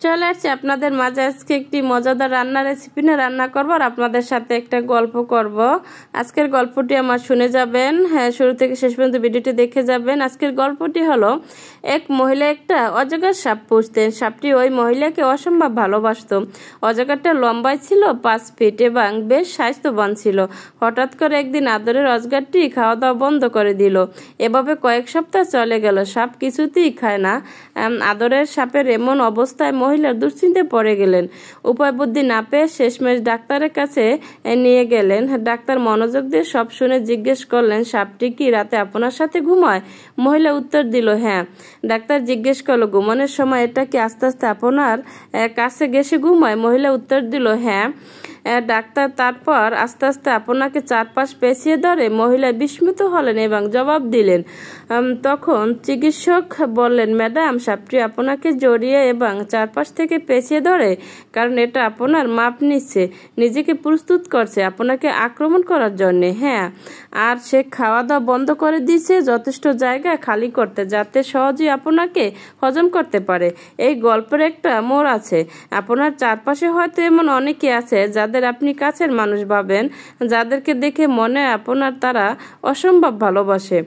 চলে আসছে আপনাদের মাঝে আজকে একটি মজাদার রান্নার রেসিপি নিয়ে রান্না করব আর আপনাদের সাথে একটা গল্প করব। আজকের গল্পটি আমার শুনে যাবেন, হ্যাঁ শুরু থেকে শেষ পর্যন্ত ভিডিওটি দেখে যাবেন। আজকের গল্পটি হলো, এক মহিলা একটা অজগর সাপ পুষতেন। সাপটি ওই মহিলাকে অসম্ভব ভালোবাসত। অজগরটা লম্বায় ছিল 5 ফিট এবং বেশ স্বাস্থ্যবান ছিল। হঠাৎ করে একদিন আদরের অজগরটি খাওয়া দাওয়া বন্ধ করে দিল। এভাবে কয়েক সপ্তাহ চলে গেল। সাপ কিছুতেই খায় না। আদরের সাপের এমন অবস্থায় মহিলার দুশ্চিন্তায় পড়ে গেলেন। উপায় বুদ্ধি না পেয়ে শেষমেশ ডাক্তারের কাছে নিয়ে গেলেন। ডাক্তার মনোযোগ দিয়ে সব শুনে জিজ্ঞেস করলেন, সাপটি কি রাতে আপনার সাথে ঘুমায়? মহিলা উত্তর দিল, হ্যাঁ। ডাক্তার জিজ্ঞেস করলো, ঘুমানোর সময় এটা কি আস্তে আস্তে আপনার কাছে গেছে ঘুমায়? মহিলা উত্তর দিল, হ্যাঁ। ডাক্তার তারপর আস্তে আস্তে আপনাকে চারপাশ পেঁচিয়ে ধরে? মহিলা বিস্মিত হলেন এবং জবাব দিলেন। তখন চিকিৎসক বললেন, ম্যাডাম, সাপটি আপনাকে জড়িয়ে এবং চারপাশ থেকে পেঁচিয়ে ধরে কারণ এটা আপনার মাপ নিচ্ছে, নিজেকে প্রস্তুত করছে আপনাকে আক্রমণ করার জন্য। হ্যাঁ, আর সে খাওয়া দাওয়া বন্ধ করে দিয়েছে যথেষ্ট জায়গা খালি করতে, যাতে সহজেই আপনাকে হজম করতে পারে। এই গল্পের একটা মোড় আছে। আপনার চারপাশে হয়তো এমন অনেকে আছে যাদের আপনি কাছের মানুষ ভাবেন, যাদেরকে দেখে মনে আপনার তারা অসম্ভব ভালোবাসে,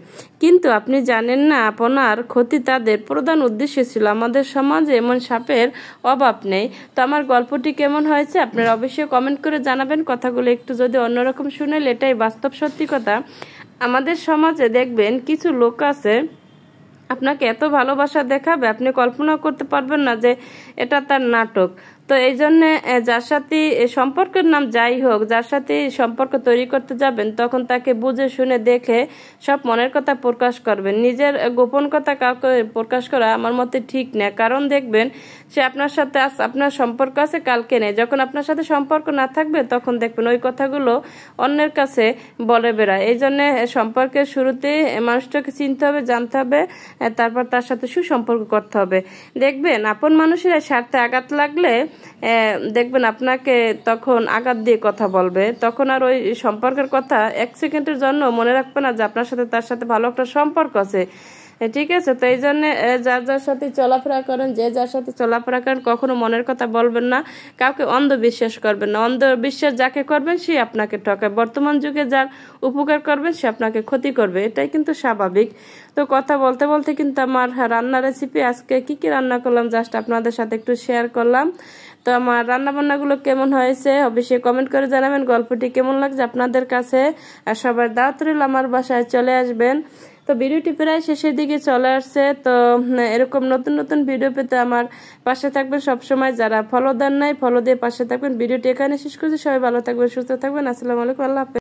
কিন্তু আপনি জানেন না আপনার ক্ষতি তাদের প্রধান উদ্দেশ্য ছিল। আমাদের সমাজে এমন সাপের অভাব নেই। তো আমার গল্পটি কেমন হয়েছে আপনারা অবশ্যই কমেন্ট করে জানাবেন। কথাগুলো একটু যদি অন্যরকম শুনেন, এটাই বাস্তব সত্যি কথা। আমাদের সমাজে দেখবেন কিছু লোক আছে আপনাকে এত ভালোবাসা দেখাবে আপনি কল্পনা করতে পারবেন না যে এটা তার নাটক। তো এই জন্য যার সাথে সম্পর্কের নাম যাই হোক, যার সাথে সম্পর্ক তৈরি করতে যাবেন তখন তাকে বুঝে শুনে দেখে সব মনের কথা প্রকাশ করবেন। নিজের গোপন কথা কাউকে প্রকাশ করা আমার মতে ঠিক না, কারণ দেখবেন সে আপনার সাথে আপনার সম্পর্ক আছে কালকে নেই। যখন আপনার সাথে সম্পর্ক না থাকবে তখন দেখবেন ওই কথাগুলো অন্যের কাছে বলে বেড়ায়। এই জন্য সম্পর্কের শুরুতে মানুষটাকে চিনতে হবে, জানতে হবে, তারপর তার সাথে সুসম্পর্ক করতে হবে। দেখবেন আপন মানুষেরা স্বার্থে আঘাত লাগলে দেখবেন আপনাকে তখন আঘাত দিয়ে কথা বলবে, তখন আর ওই সম্পর্কের কথা 1 সেকেন্ডের জন্য মনে রাখবে না যে আপনার সাথে তার সাথে ভালো একটা সম্পর্ক আছে। ঠিক আছে, তো এই জন্য যার যার সাথে চলাফেরা করেন, যে যার সাথে চলাফেরা করেন কখনো মনের কথা বলবেন না, কাউকে অন্ধবিশ্বাস করবেন না। অন্ধবিশ্বাস যাকে করবেন সে আপনাকে ঠকায়। বর্তমান যুগে যার উপকার করবেন সে আপনাকে ক্ষতি করবে, এটাই কিন্তু স্বাভাবিক। তো কথা বলতে বলতে কিন্তু আমার রান্নার রেসিপি আজকে কি কি রান্না করলাম জাস্ট আপনাদের সাথে একটু শেয়ার করলাম। তো আমার রান্না বান্নাগুলো কেমন হয়েছে অবশ্যই কমেন্ট করে জানাবেন। গল্পটি কেমন লাগছে আপনাদের কাছে, আর সবার দাওয়াত রইল আমার বাসায় চলে আসবেন। তো ভিডিওটি প্রায় শেষের দিকে চলে আসছে। তো এরকম নতুন নতুন ভিডিও পেতে আমার পাশে থাকবেন সবসময়। যারা ফলো দেন নাই ফলো দিয়ে পাশে থাকবেন। ভিডিওটি এখানে শেষ করছি। সবাই ভালো থাকবেন, সুস্থ থাকবেন। আসসালামু আলাইকুম, আল্লাহ হাফেজ।